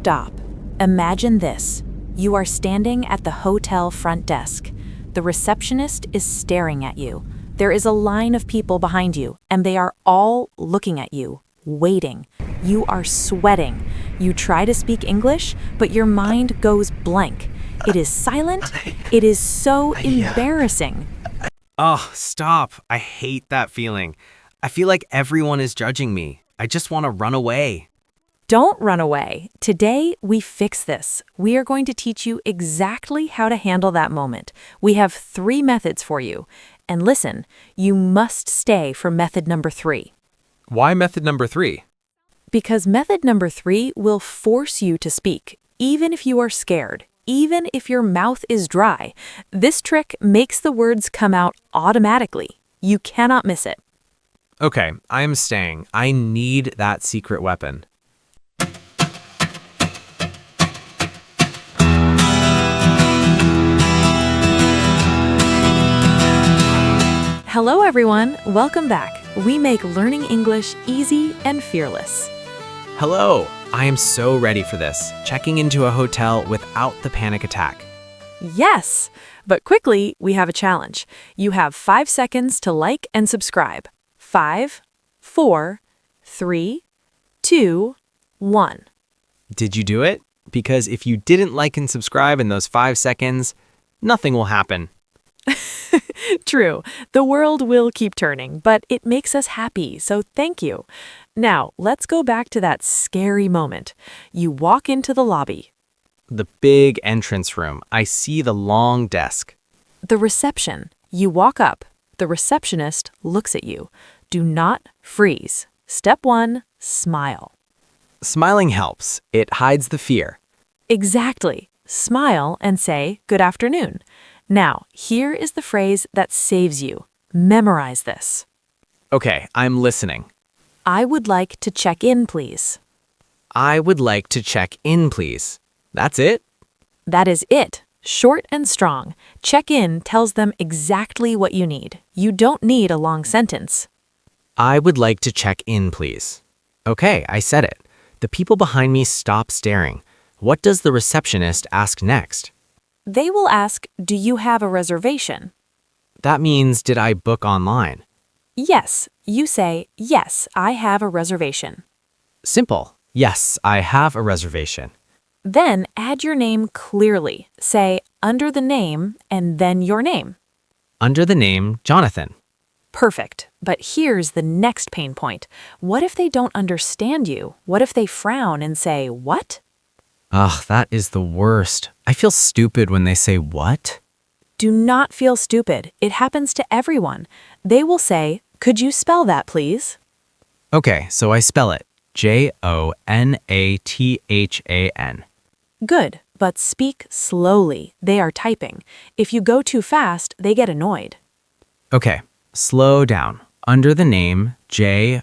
Stop. Imagine this. You are standing at the hotel front desk. The receptionist is staring at you. There is a line of people behind you, and they are all looking at you, waiting. You are sweating. You try to speak English, but your mind goes blank. It is silent. It is so embarrassing. Oh, stop. I hate that feeling. I feel like everyone is judging me. I just want to run away. Don't run away. Today, we fix this. We are going to teach you exactly how to handle that moment. We have 3 methods for you. And listen, you must stay for method number 3. Why method number 3? Because method number 3 will force you to speak, even if you are scared, even if your mouth is dry. This trick makes the words come out automatically. You cannot miss it. Okay, I am staying. I need that secret weapon. Hello everyone, welcome back. We make learning English easy and fearless. Hello, I am so ready for this. Checking into a hotel without the panic attack. Yes, but quickly, we have a challenge. You have 5 seconds to like and subscribe. 5, 4, 3, 2, 1. Did you do it? Because if you didn't like and subscribe in those 5 seconds, nothing will happen. True, the world will keep turning, but it makes us happy, so thank you. Now, let's go back to that scary moment. You walk into the lobby. The big entrance room. I see the long desk. The reception. You walk up. The receptionist looks at you. Do not freeze. Step 1, smile. Smiling helps. It hides the fear. Exactly. Smile and say, "Good afternoon." Now, here is the phrase that saves you. Memorize this. Okay, I'm listening. I would like to check in, please. I would like to check in, please. That's it? That is it. Short and strong. Check in tells them exactly what you need. You don't need a long sentence. I would like to check in, please. Okay, I said it. The people behind me stop staring. What does the receptionist ask next? They will ask, "Do you have a reservation?" That means, did I book online? Yes. You say, "Yes, I have a reservation." Simple. Yes, I have a reservation. Then add your name clearly. Say, "Under the name," and then your name. Under the name, Jonathan. Perfect. But here's the next pain point. What if they don't understand you? What if they frown and say, "What?" Ugh, that is the worst. I feel stupid when they say what? Do not feel stupid. It happens to everyone. They will say, "Could you spell that, please?" Okay, so I spell it. Jonathan. Good, but speak slowly. They are typing. If you go too fast, they get annoyed. Okay, slow down. Under the name, Jona.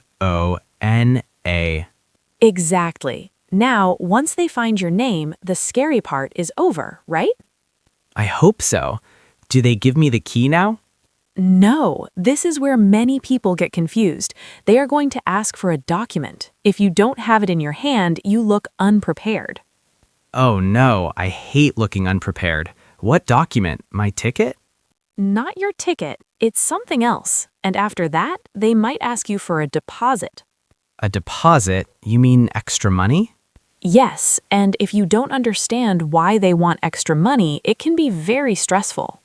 Exactly. Now, once they find your name, the scary part is over, right? I hope so. Do they give me the key now? No, this is where many people get confused. They are going to ask for a document. If you don't have it in your hand, you look unprepared. Oh no, I hate looking unprepared. What document? My ticket? Not your ticket, it's something else. And after that, they might ask you for a deposit. A deposit? You mean extra money? Yes, and if you don't understand why they want extra money, it can be very stressful.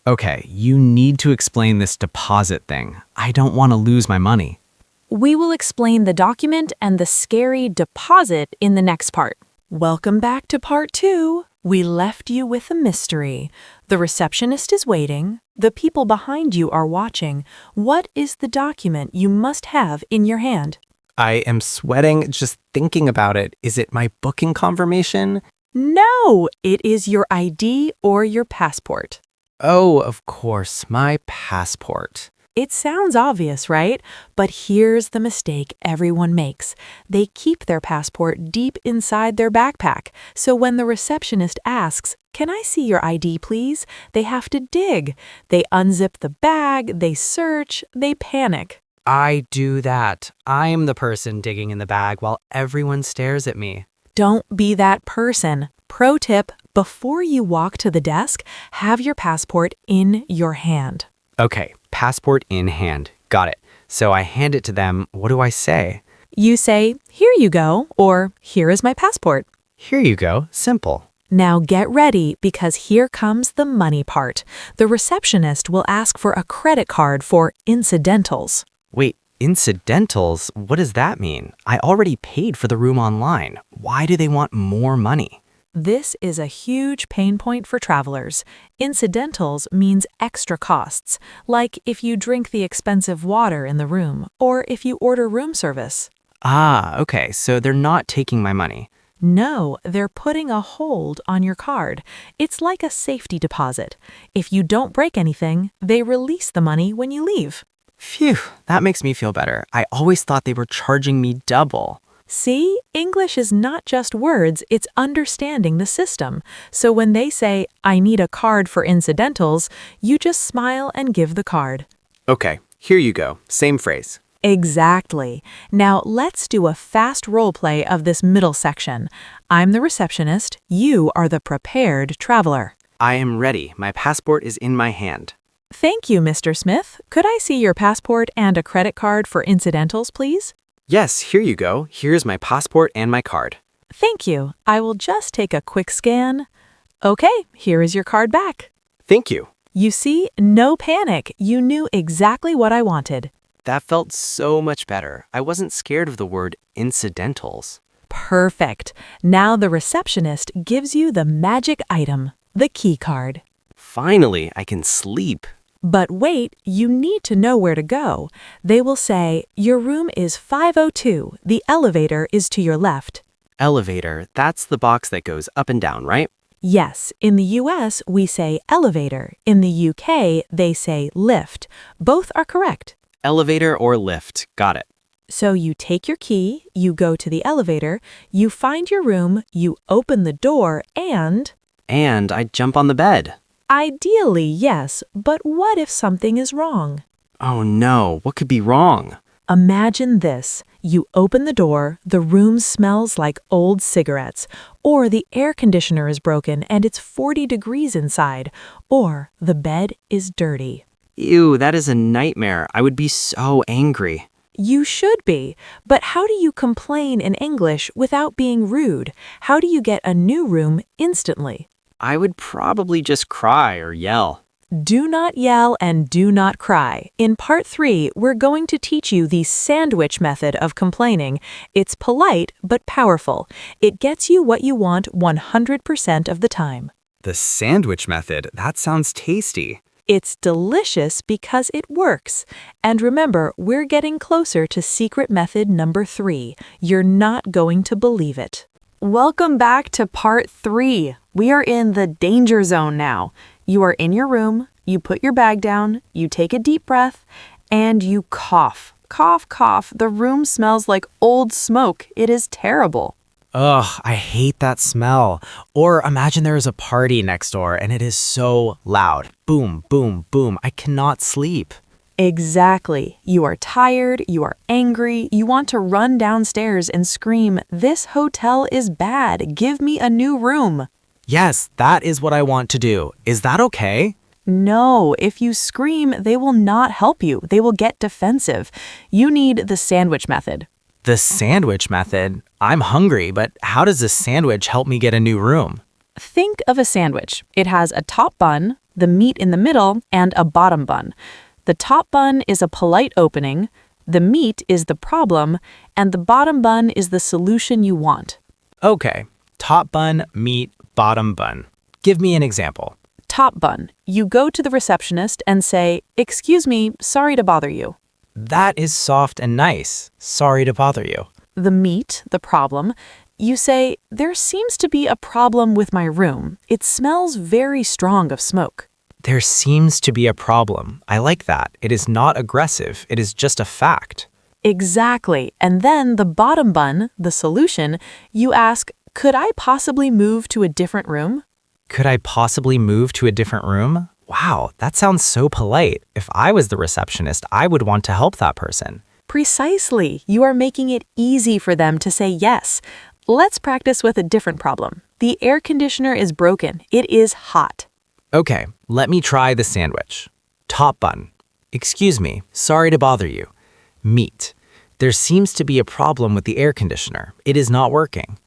Okay, you need to explain this deposit thing. I don't want to lose my money. We will explain the document and the scary deposit in the next part. Welcome back to part 2. We left you with a mystery. The receptionist is waiting. The people behind you are watching. What is the document you must have in your hand? I am sweating just thinking about it. Is it my booking confirmation? No, it is your ID or your passport. Oh, of course, my passport. It sounds obvious, right? But here's the mistake everyone makes. They keep their passport deep inside their backpack, so when the receptionist asks, "Can I see your ID, please?" they have to dig. They unzip the bag, they search, they panic. I do that. I'm the person digging in the bag while everyone stares at me. Don't be that person. Pro tip, before you walk to the desk, have your passport in your hand. Okay, passport in hand. Got it. So I hand it to them. What do I say? You say, "Here you go," or "Here is my passport." Here you go. Simple. Now get ready because here comes the money part. The receptionist will ask for a credit card for incidentals. Wait, incidentals? What does that mean? I already paid for the room online. Why do they want more money? This is a huge pain point for travelers. Incidentals means extra costs, like if you drink the expensive water in the room or if you order room service. Ah, okay, so they're not taking my money. No, they're putting a hold on your card. It's like a safety deposit. If you don't break anything, they release the money when you leave. Phew, that makes me feel better. I always thought they were charging me double. See, English is not just words, it's understanding the system. So when they say, "I need a card for incidentals," you just smile and give the card. Okay, here you go. Same phrase. Exactly. Now let's do a fast role play of this middle section. I'm the receptionist, you are the prepared traveler. I am ready. My passport is in my hand. Thank you, Mr. Smith. Could I see your passport and a credit card for incidentals, please? Yes, here you go. Here's my passport and my card. Thank you. I will just take a quick scan. Okay, here is your card back. Thank you. You see, no panic. You knew exactly what I wanted. That felt so much better. I wasn't scared of the word incidentals. Perfect. Now the receptionist gives you the magic item, the key card. Finally, I can sleep. But wait, you need to know where to go. They will say, "Your room is 502. The elevator is to your left." Elevator, that's the box that goes up and down, right? Yes, in the US, we say elevator. In the UK, they say lift. Both are correct. Elevator or lift. Got it. So you take your key, you go to the elevator, you find your room, you open the door, and I jump on the bed. ideally, yes, but what if something is wrong? Oh no, what could be wrong? Imagine this. You open the door, the room smells like old cigarettes, or the air conditioner is broken and it's 40 degrees inside, or the bed is dirty. Ew, that is a nightmare. I would be so angry. You should be, but how do you complain in English without being rude? How do you get a new room instantly? I would probably just cry or yell. Do not yell and do not cry. In part 3, we're going to teach you the sandwich method of complaining. It's polite but powerful. It gets you what you want 100% of the time. The sandwich method? That sounds tasty. It's delicious because it works. And remember, we're getting closer to secret method number 3. You're not going to believe it. Welcome back to part 3. We are in the danger zone now. You are in your room, you put your bag down, you take a deep breath, and you cough. Cough, cough. The room smells like old smoke. It is terrible. Ugh, I hate that smell. Or imagine there is a party next door and it is so loud. Boom, boom, boom. I cannot sleep. Exactly. You are tired, you are angry, you want to run downstairs and scream, "This hotel is bad. Give me a new room." Yes, that is what I want to do. Is that okay? No, if you scream, they will not help you. They will get defensive. You need the sandwich method. The sandwich method? I'm hungry, but how does a sandwich help me get a new room? Think of a sandwich. It has a top bun, the meat in the middle, and a bottom bun. The top bun is a polite opening, the meat is the problem, and the bottom bun is the solution you want. Okay, top bun, meat, bottom bun. Give me an example. Top bun. You go to the receptionist and say, "Excuse me, sorry to bother you." That is soft and nice. Sorry to bother you. The meat, the problem. You say, "There seems to be a problem with my room. It smells very strong of smoke." There seems to be a problem. I like that. It is not aggressive. It is just a fact. Exactly. And then the bottom bun, the solution, you ask, "Could I possibly move to a different room?" Could I possibly move to a different room? Wow, that sounds so polite. If I was the receptionist, I would want to help that person. Precisely. You are making it easy for them to say yes. let's practice with a different problem. The air conditioner is broken. It is hot. Okay, let me try the sandwich. Top bun. Excuse me, sorry to bother you. Meat. There seems to be a problem with the air conditioner. It is not working.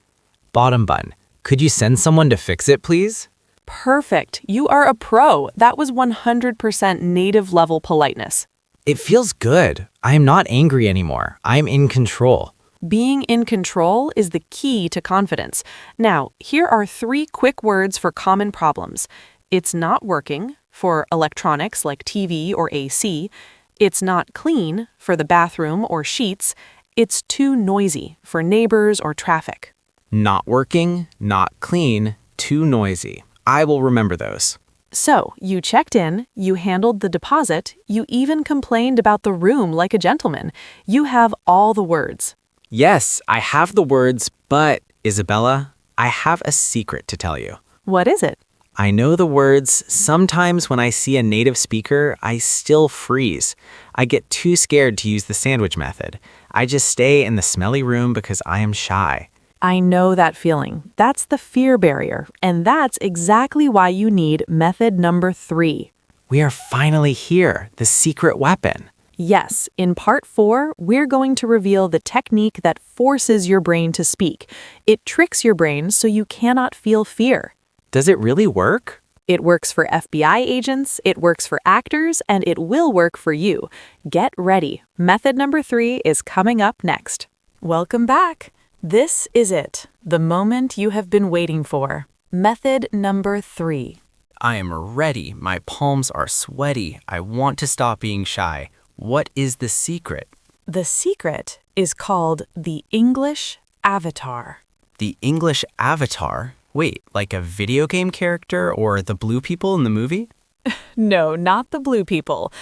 Bottom bun. Could you send someone to fix it, please? Perfect. You are a pro. That was 100% native level politeness. It feels good. I am not angry anymore. I am in control. Being in control is the key to confidence. Now, here are 3 quick words for common problems. It's not working for electronics like TV or AC. It's not clean for the bathroom or sheets. It's too noisy for neighbors or traffic. Not working, not clean, too noisy. I will remember those. So, you checked in, you handled the deposit, you even complained about the room like a gentleman. You have all the words. Yes, I have the words, but, Isabella, I have a secret to tell you. What is it? I know the words. Sometimes when I see a native speaker, I still freeze. I get too scared to use the sandwich method. I just stay in the smelly room because I am shy. I know that feeling. That's the fear barrier, and that's exactly why you need method number 3. We are finally here, the secret weapon. Yes, in part 4, we're going to reveal the technique that forces your brain to speak. It tricks your brain so you cannot feel fear. Does it really work? It works for FBI agents, it works for actors, and it will work for you. Get ready. Method number 3 is coming up next. Welcome back. This is it, the moment you have been waiting for. Method number 3. I am ready. My palms are sweaty. I want to stop being shy. What is the secret? The secret is called the English avatar. The English avatar? Wait, like a video game character or the blue people in the movie? No, not the blue people.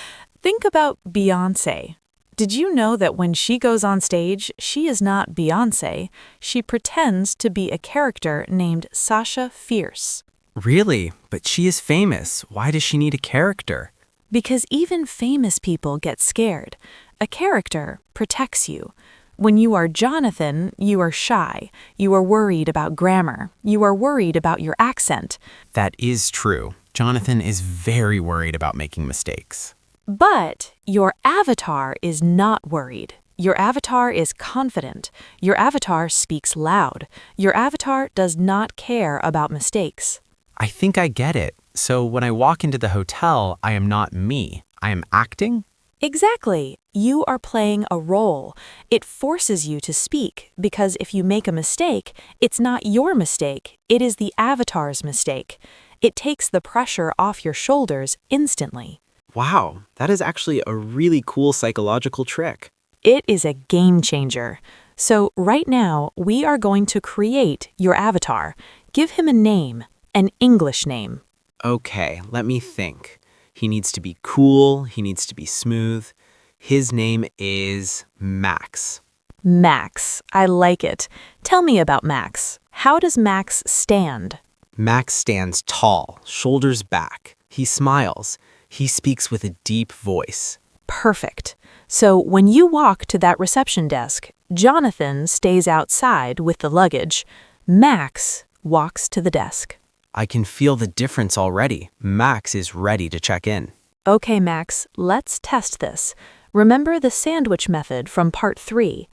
Think about Beyoncé. Did you know that when she goes on stage, she is not Beyoncé? She pretends to be a character named Sasha Fierce. Really? But she is famous. Why does she need a character? Because even famous people get scared. A character protects you. When you are Jonathan, you are shy. You are worried about grammar. You are worried about your accent. That is true. Jonathan is very worried about making mistakes. But your avatar is not worried. Your avatar is confident. Your avatar speaks loud. Your avatar does not care about mistakes. I think I get it. So when I walk into the hotel, I am not me. I am acting? Exactly. You are playing a role. It forces you to speak because if you make a mistake, it's not your mistake. It is the avatar's mistake. It takes the pressure off your shoulders instantly. Wow, that is actually a really cool psychological trick. It is a game changer. So right now, we are going to create your avatar. Give him a name, an English name. Okay, let me think. He needs to be cool. He needs to be smooth. His name is Max. Max. I like it. Tell me about Max. How does Max stand? Max stands tall, shoulders back. He smiles. He speaks with a deep voice. Perfect. So when you walk to that reception desk, Jonathan stays outside with the luggage. Max walks to the desk. I can feel the difference already. Max is ready to check in. Okay, Max, let's test this. Remember the sandwich method from part 3.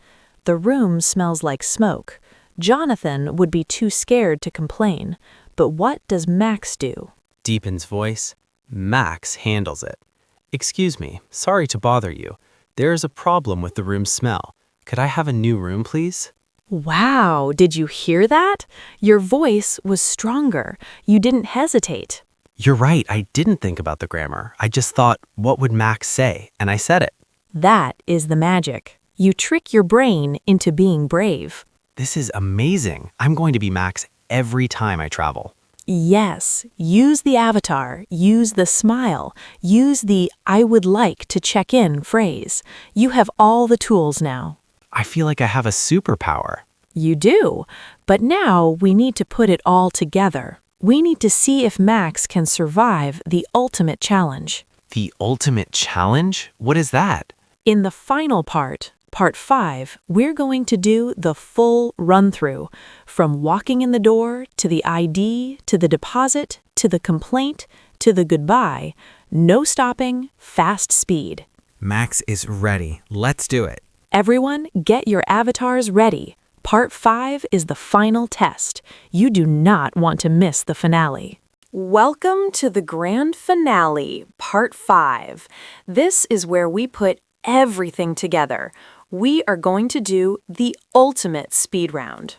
The room smells like smoke. Jonathan would be too scared to complain. But what does Max do? Deepens voice. Max handles it. Excuse me, sorry to bother you. There is a problem with the room's smell. Could I have a new room, please? Wow, did you hear that? Your voice was stronger. You didn't hesitate. You're right, I didn't think about the grammar. I just thought, what would Max say? And I said it. That is the magic. You trick your brain into being brave. This is amazing. I'm going to be Max every time I travel. Yes, use the avatar, use the smile, use the I would like to check in phrase. You have all the tools now. I feel like I have a superpower. You do, but now we need to put it all together. We need to see if Max can survive the ultimate challenge. The ultimate challenge? What is that? In the final part, Part 5, we're going to do the full run-through, from walking in the door, to the ID, to the deposit, to the complaint, to the goodbye. No stopping, fast speed. Max is ready. Let's do it. Everyone, get your avatars ready. Part 5 is the final test. You do not want to miss the finale. Welcome to the grand finale, Part 5. This is where we put everything together. We are going to do the ultimate speed round.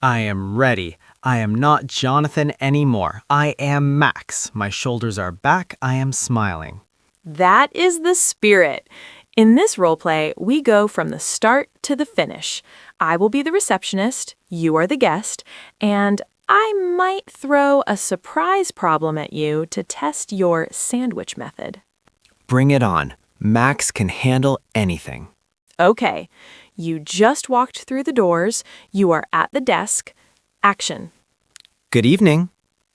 I am ready. I am not Jonathan anymore. I am Max. My shoulders are back. I am smiling. That is the spirit. In this roleplay, we go from the start to the finish. I will be the receptionist, you are the guest, and I might throw a surprise problem at you to test your sandwich method. Bring it on. Max can handle anything. Okay, you just walked through the doors. You are at the desk. Action. Good evening.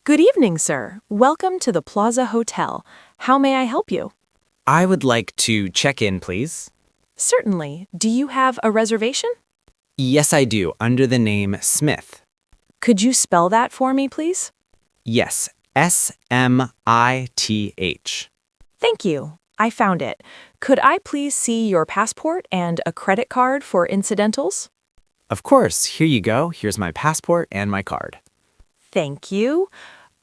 Good evening, sir. Welcome to the Plaza Hotel. How may I help you? I would like to check in, please. Certainly. Do you have a reservation? Yes, I do, under the name Smith. Could you spell that for me, please? Yes, Smith. Thank you. I found it. Could I please see your passport and a credit card for Incidentals? Of course, here you go. Here's my passport and my card. Thank you.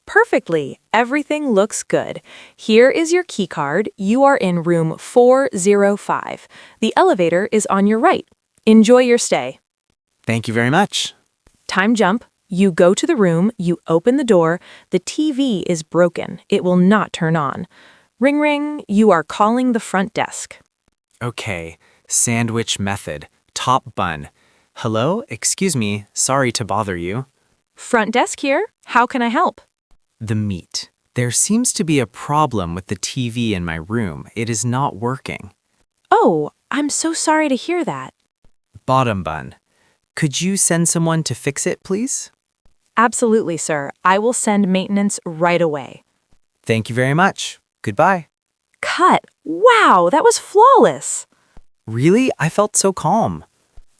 Perfectly. Everything looks good. Here is your key card. You are in room 405. The elevator is on your right. Enjoy your stay. Thank you very much. Time jump. You go to the room. You open the door. The TV is broken. It will not turn on. Ring ring. You are calling the front desk. Okay, sandwich method, top bun. Hello, excuse me, sorry to bother you. Front desk here. How can I help? The meat. There seems to be a problem with the TV in my room. It is not working. Oh, I'm so sorry to hear that. Bottom bun. Could you send someone to fix it, please? Absolutely, sir. I will send maintenance right away. Thank you very much. Goodbye. Cut. Wow, that was flawless. Really? I felt so calm.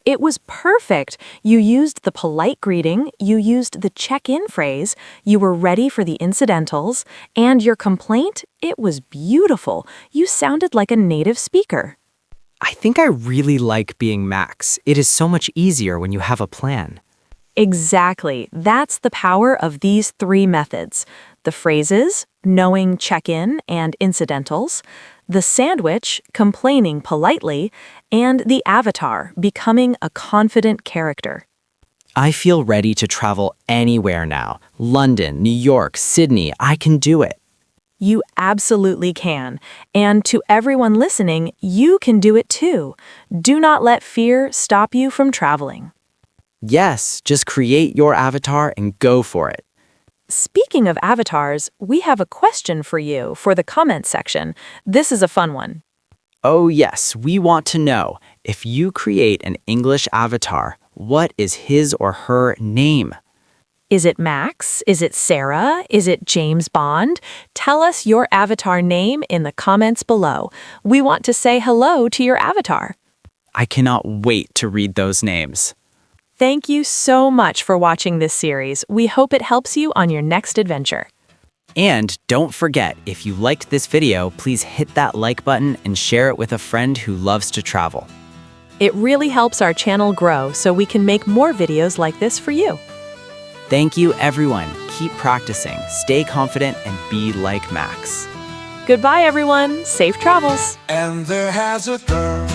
It was perfect. You used the polite greeting, you used the check-in phrase, you were ready for the incidentals, and your complaint, it was beautiful. You sounded like a native speaker. I think I really like being Max. It is so much easier when you have a plan. Exactly. That's the power of these 3 methods. The phrases, knowing check-in and incidentals, the sandwich, complaining politely, and the avatar, becoming a confident character. I feel ready to travel anywhere now. London, New York, Sydney, I can do it. You absolutely can. And to everyone listening, you can do it too. Do not let fear stop you from traveling. Yes, just create your avatar and go for it. Speaking of avatars, we have a question for you for the comments section. This is a fun one. Oh yes, we want to know, if you create an English avatar, what is his or her name? Is it Max? Is it Sarah? Is it James Bond? Tell us your avatar name in the comments below. We want to say hello to your avatar. I cannot wait to read those names. Thank you so much for watching this series. We hope it helps you on your next adventure. And don't forget, if you liked this video, please hit that like button and share it with a friend who loves to travel. It really helps our channel grow so we can make more videos like this for you. Thank you, everyone. Keep practicing, stay confident, and be like Max. Goodbye, everyone. Safe travels. And there has a girl